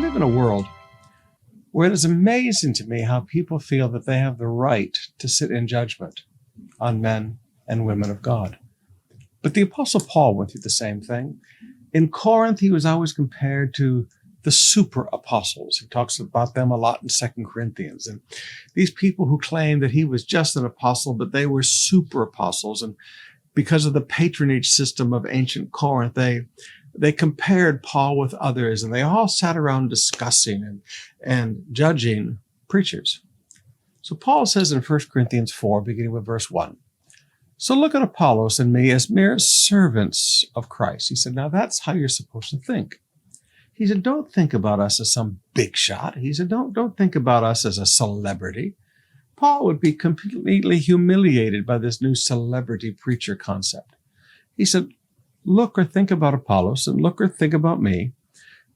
live in a world where it is amazing to me how people feel that they have the right to sit in judgment on men and women of God. But the Apostle Paul went through the same thing. In Corinth, he was always compared to the super apostles. He talks about them a lot in 2 Corinthians. And these people who claim that he was just an apostle, but they were super apostles. And because of the patronage system of ancient Corinth, they compared Paul with others, and they all sat around discussing and judging preachers. So Paul says in 1 Corinthians 4, beginning with verse 1, "So look at Apollos and me as mere servants of Christ." He said, now that's how you're supposed to think. He said, don't think about us as some big shot. He said, don't think about us as a celebrity. Paul would be completely humiliated by this new celebrity preacher concept. He said, look or think about Apollos and look or think about me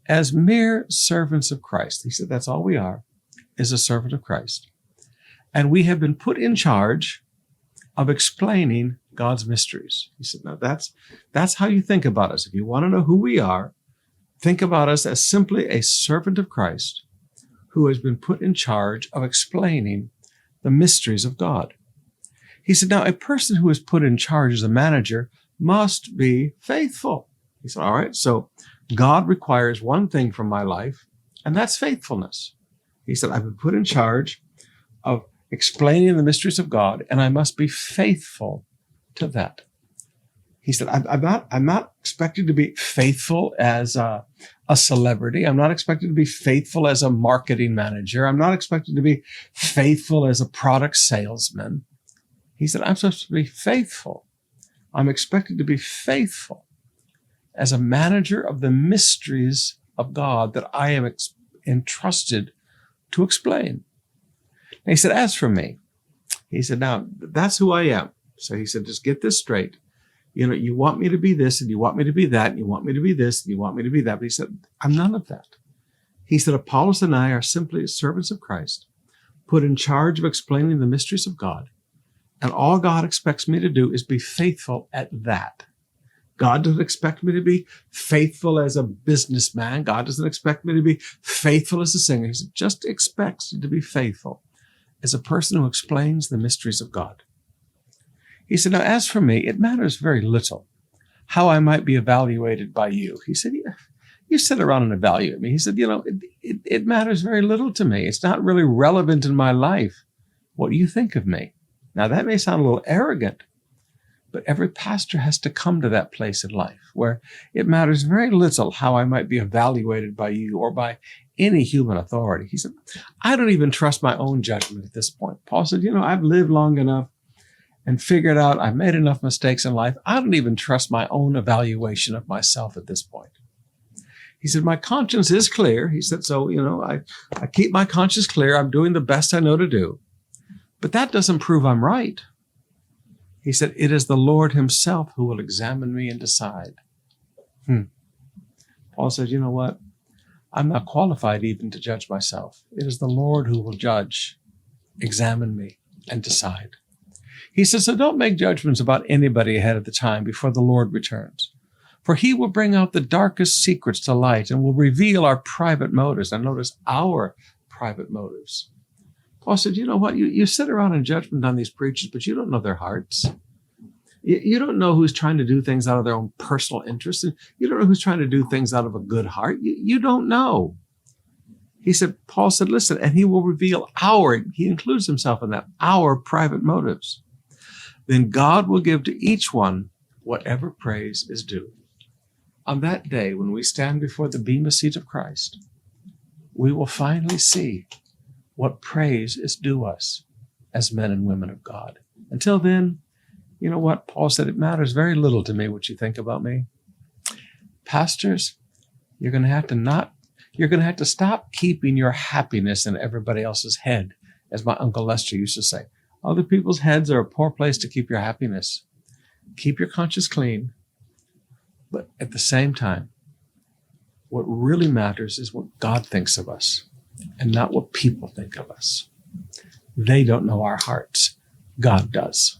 as mere servants of Christ. He said, that's all we are, is a servant of Christ. And we have been put in charge of explaining God's mysteries. He said, now that's how you think about us. If you want to know who we are, think about us as simply a servant of Christ who has been put in charge of explaining the mysteries of God. He said, now a person who is put in charge as a manager must be faithful. He said, all right, so God requires one thing from my life, and that's faithfulness. He said, I've been put in charge of explaining the mysteries of God, and I must be faithful to that. He said, I'm not expected to be faithful as a celebrity. I'm not expected to be faithful as a marketing manager. I'm not expected to be faithful as a product salesman. He said, I'm supposed to be faithful. I'm expected to be faithful as a manager of the mysteries of God that I am entrusted to explain. And he said, as for me, he said, now that's who I am. So he said, just get this straight. You know, you want me to be this and you want me to be that and you want me to be this and you want me to be that. But he said, I'm none of that. He said, Apollos and I are simply servants of Christ, put in charge of explaining the mysteries of God. And all God expects me to do is be faithful at that. God doesn't expect me to be faithful as a businessman. God doesn't expect me to be faithful as a singer. He just expects me to be faithful as a person who explains the mysteries of God. He said, now, as for me, it matters very little how I might be evaluated by you. He said, you sit around and evaluate me. He said, it matters very little to me. It's not really relevant in my life what you think of me. Now, that may sound a little arrogant, but every pastor has to come to that place in life where it matters very little how I might be evaluated by you or by any human authority. He said, I don't even trust my own judgment at this point. Paul said, I've lived long enough and figured out I've made enough mistakes in life. I don't even trust my own evaluation of myself at this point. He said, my conscience is clear. He said, so, I keep my conscience clear. I'm doing the best I know to do. But that doesn't prove I'm right. He said, it is the Lord himself who will examine me and decide. Paul said, you know what? I'm not qualified even to judge myself. It is the Lord who will judge, examine me, and decide. He says, so don't make judgments about anybody ahead of the time before the Lord returns. For he will bring out the darkest secrets to light and will reveal our private motives. And notice our private motives. Paul said, you know what? You sit around in judgment on these preachers, but you don't know their hearts. You don't know who's trying to do things out of their own personal interest. And you don't know who's trying to do things out of a good heart. You don't know. Paul said, listen, and he will reveal he includes himself in that, our private motives. Then God will give to each one whatever praise is due. On that day, when we stand before the bema seat of Christ, we will finally see what praise is due us as men and women of God. Until then, you know what? Paul said, it matters very little to me what you think about me. Pastors, you're going to have to stop keeping your happiness in everybody else's head, as my Uncle Lester used to say. Other people's heads are a poor place to keep your happiness. Keep your conscience clean. But at the same time, what really matters is what God thinks of us and not what people think of us. They don't know our hearts. God does.